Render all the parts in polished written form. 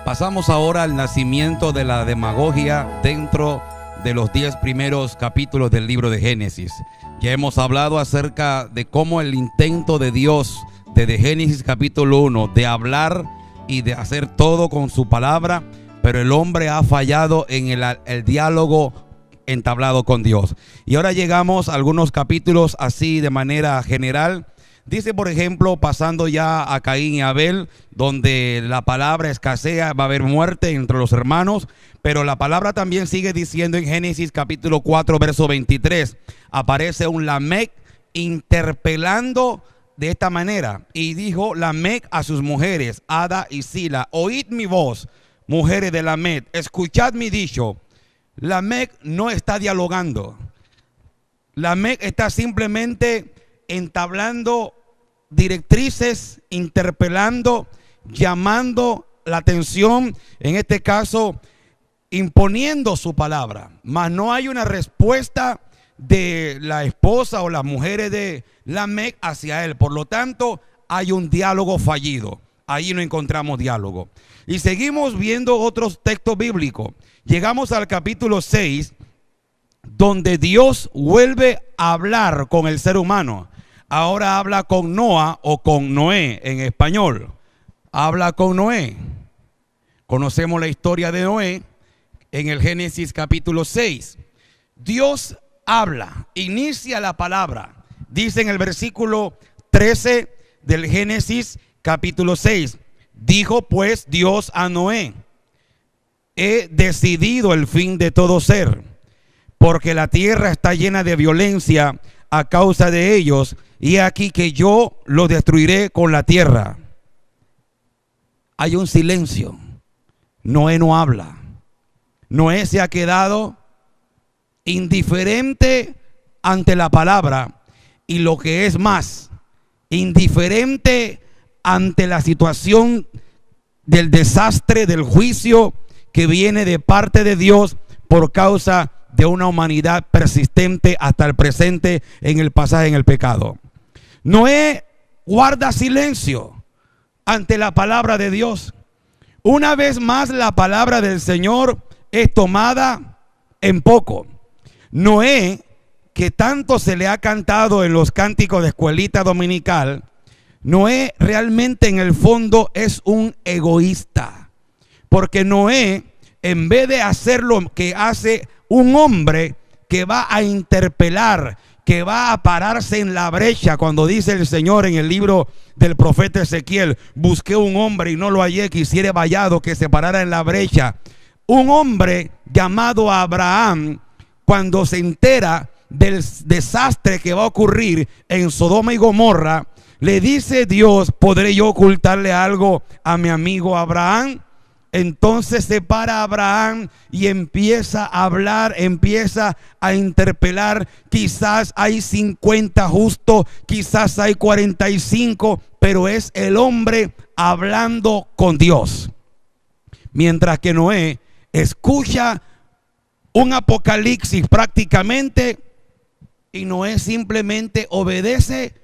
Pasamos ahora al nacimiento de la demagogia dentro de los 10 primeros capítulos del libro de Génesis. Ya hemos hablado acerca de cómo el intento de Dios desde Génesis capítulo 1 de hablar y de hacer todo con su palabra, pero el hombre ha fallado en el diálogo entablado con Dios. Y ahora llegamos a algunos capítulos así de manera general. Dice, por ejemplo, pasando ya a Caín y Abel, donde la palabra escasea, va a haber muerte entre los hermanos, pero la palabra también sigue diciendo en Génesis capítulo 4, verso 23, aparece un Lamec interpelando de esta manera, y dijo Lamec a sus mujeres, Ada y Sila: oíd mi voz, mujeres de Lamec, escuchad mi dicho. Lamec no está dialogando, Lamec está simplemente entablando directrices, interpelando, llamando la atención, en este caso imponiendo su palabra, mas no hay una respuesta de la esposa o las mujeres de Lamec hacia él. Por lo tanto, hay un diálogo fallido. Ahí no encontramos diálogo. Y seguimos viendo otros textos bíblicos. Llegamos al capítulo 6, donde Dios vuelve a hablar con el ser humano. Ahora habla con Noa, o con Noé en español. Habla con Noé. Conocemos la historia de Noé en el Génesis capítulo 6. Dios habla, inicia la palabra. Dice en el versículo 13 del Génesis capítulo 6. Dijo pues Dios a Noé: he decidido el fin de todo ser, porque la tierra está llena de violencia a causa de ellos, y aquí que yo lo destruiré con la tierra. Hay un silencio. Noé no habla. Noé se ha quedado indiferente ante la palabra, y lo que es más, indiferente ante la situación del desastre, del juicio que viene de parte de Dios por causa de una humanidad persistente hasta el presente en el pasaje en el pecado. Noé guarda silencio ante la palabra de Dios. Una vez más la palabra del Señor es tomada en poco. Noé, que tanto se le ha cantado en los cánticos de escuelita dominical, Noé realmente en el fondo es un egoísta, porque Noé, en vez de hacer lo que hace un hombre que va a interpelar, que va a pararse en la brecha, cuando dice el Señor en el libro del profeta Ezequiel: busqué un hombre y no lo hallé, quisiera vallado que se parara en la brecha. Un hombre llamado Abraham, cuando se entera del desastre que va a ocurrir en Sodoma y Gomorra, le dice Dios: ¿podré yo ocultarle algo a mi amigo Abraham? Entonces se para Abraham y empieza a hablar, empieza a interpelar. Quizás hay 50 justos, quizás hay 45, pero es el hombre hablando con Dios. Mientras que Noé escucha un apocalipsis prácticamente, y Noé simplemente obedece,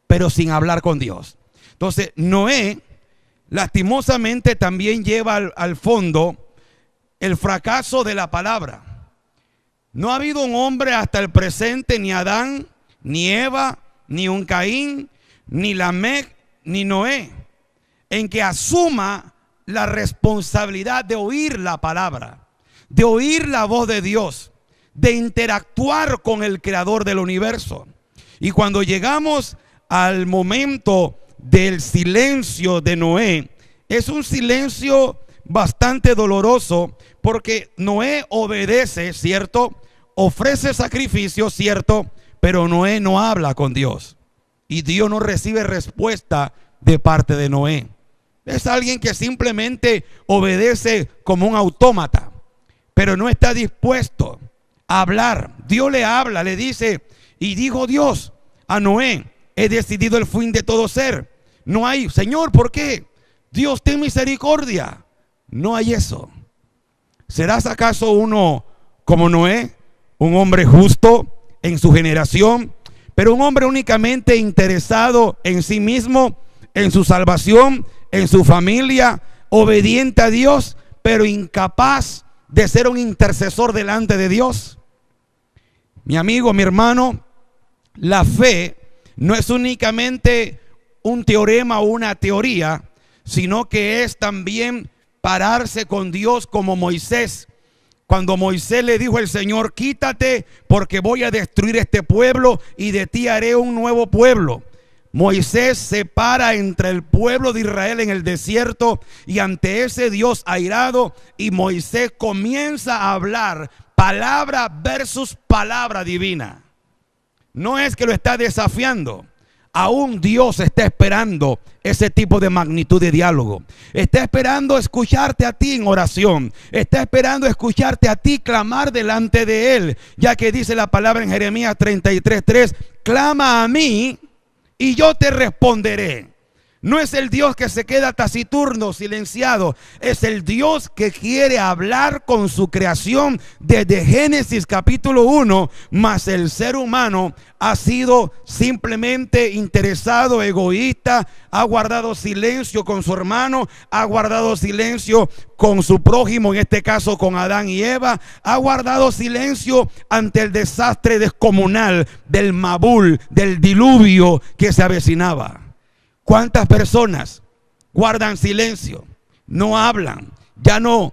pero sin hablar con Dios. Entonces Noé lastimosamente también lleva al fondo el fracaso de la palabra. No ha habido un hombre hasta el presente, ni Adán, ni Eva, ni un Caín, ni Lamec, ni Noé, en que asuma la responsabilidad de oír la palabra, de oír la voz de Dios, de interactuar con el creador del universo. Y cuando llegamos al momento del silencio de Noé, es un silencio bastante doloroso, porque Noé obedece, ¿cierto? Ofrece sacrificio, ¿cierto? Pero Noé no habla con Dios, y Dios no recibe respuesta de parte de Noé. Es alguien que simplemente obedece como un autómata, pero no está dispuesto a hablar. Dios le habla, le dice: y dijo Dios a Noé: he decidido el fin de todo ser. No hay, Señor, ¿por qué? Dios, ten misericordia. No hay eso. ¿Serás acaso uno como Noé, un hombre justo en su generación, pero un hombre únicamente interesado en sí mismo, en su salvación, en su familia, obediente a Dios, pero incapaz de ser un intercesor delante de Dios. Mi amigo, mi hermano, la fe no es únicamente un teorema o una teoría, sino que es también pararse con Dios como Moisés. Cuando Moisés le dijo al Señor: quítate, porque voy a destruir este pueblo y de ti haré un nuevo pueblo. Moisés se para entre el pueblo de Israel en el desierto y ante ese Dios airado, y Moisés comienza a hablar palabra versus palabra divina. No es que lo está desafiando. Aún Dios está esperando ese tipo de magnitud de diálogo. Está esperando escucharte a ti en oración. Está esperando escucharte a ti clamar delante de Él. Ya que dice la palabra en Jeremías 33:3: clama a mí y yo te responderé. No es el Dios que se queda taciturno, silenciado. Es el Dios que quiere hablar con su creación desde Génesis capítulo 1. Mas el ser humano ha sido simplemente interesado, egoísta. Ha guardado silencio con su hermano. Ha guardado silencio con su prójimo, en este caso con Adán y Eva. Ha guardado silencio ante el desastre descomunal del Mabul, del diluvio que se avecinaba. ¿Cuántas personas guardan silencio? No hablan, ya no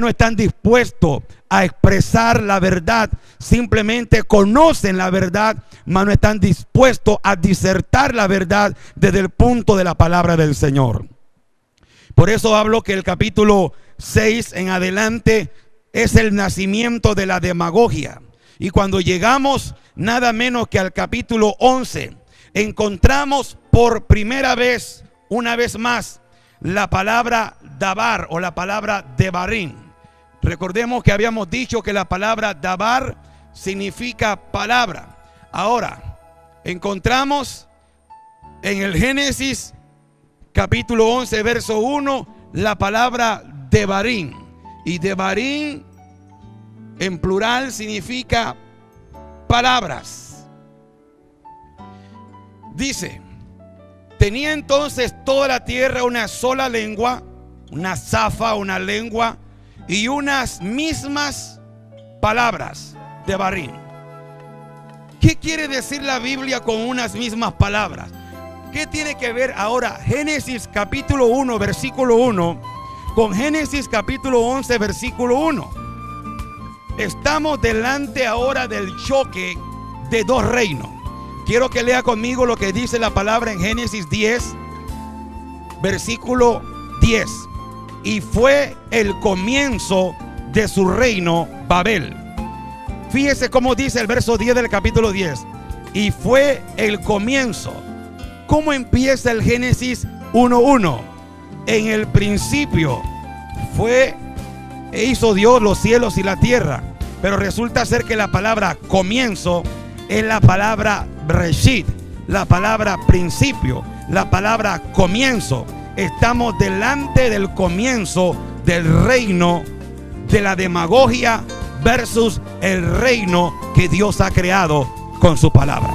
están dispuestos a expresar la verdad. Simplemente conocen la verdad, mas no están dispuestos a disertar la verdad desde el punto de la palabra del Señor. Por eso hablo que el capítulo 6 en adelante es el nacimiento de la demagogia. Y cuando llegamos nada menos que al capítulo 11, encontramos por primera vez, una vez más, la palabra dabar o la palabra devarim. Recordemos que habíamos dicho que la palabra dabar significa palabra. Ahora, encontramos en el Génesis capítulo 11, verso 1, la palabra devarim. Y devarim en plural significa palabras. Dice: tenía entonces toda la tierra una sola lengua, una zafa, una lengua, y unas mismas palabras. Devarim. ¿Qué quiere decir la Biblia con unas mismas palabras? ¿Qué tiene que ver ahora Génesis capítulo 1, versículo 1 con Génesis capítulo 11, versículo 1? Estamos delante ahora del choque de dos reinos. Quiero que lea conmigo lo que dice la palabra en Génesis 10, versículo 10. Y fue el comienzo de su reino Babel. Fíjese cómo dice el verso 10 del capítulo 10. Y fue el comienzo. ¿Cómo empieza el Génesis 1:1? En el principio hizo Dios los cielos y la tierra. Pero resulta ser que la palabra comienzo es la palabra Breshit, la palabra principio, la palabra comienzo. Estamos delante del comienzo del reino de la demagogia versus el reino que Dios ha creado con su palabra.